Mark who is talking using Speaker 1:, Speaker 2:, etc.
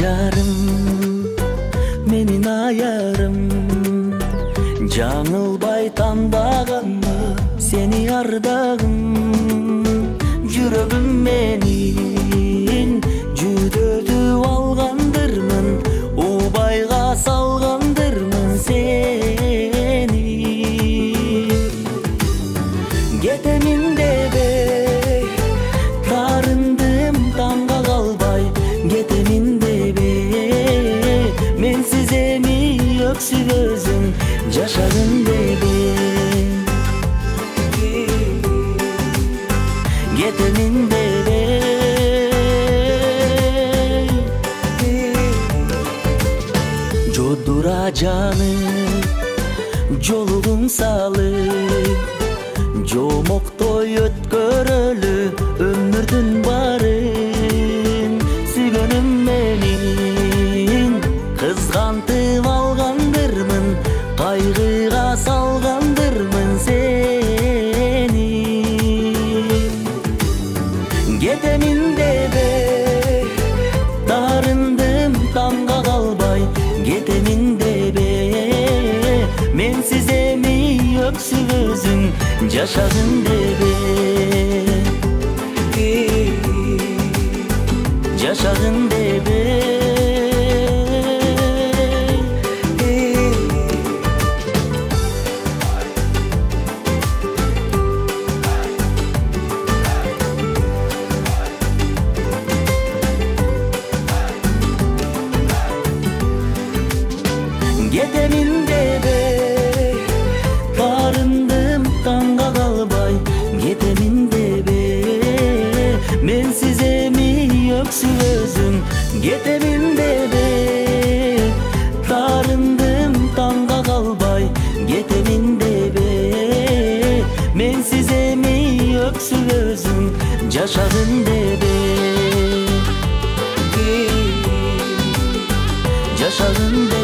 Speaker 1: жарым, менин аярым, жаңылбай тандагамы сени ардагым. Жүрөгүм менин жүдөтүп алгандырмын, убайга салгандырмын сени. Кетемин дебе тарындым таңга калбай, кетемин дебе менсиз эми өксүп өзүң жашагын дебе. Кетемин дебе жодура жанып жолугуң салып, жомоктой өткөрөлү өмүрдүн барын. Сүйгөнүм менин кызгантып алгандырмын, кайгыга салгандырмын сени. Кетемин дебе тарындым таңга калбай, кетемин дебе менсиз эми өксүп өзүң жашагын дебе. Жашагын дебе. Кетемин дебе тарындым таңга калбай, кетемин дебе менсиз эми өксүп өзүң. Кетемин дебе тарындым таңга калбай, кетемин дебе менсиз эми өксүп өзүң жашагын дебе. Жашагын дебе.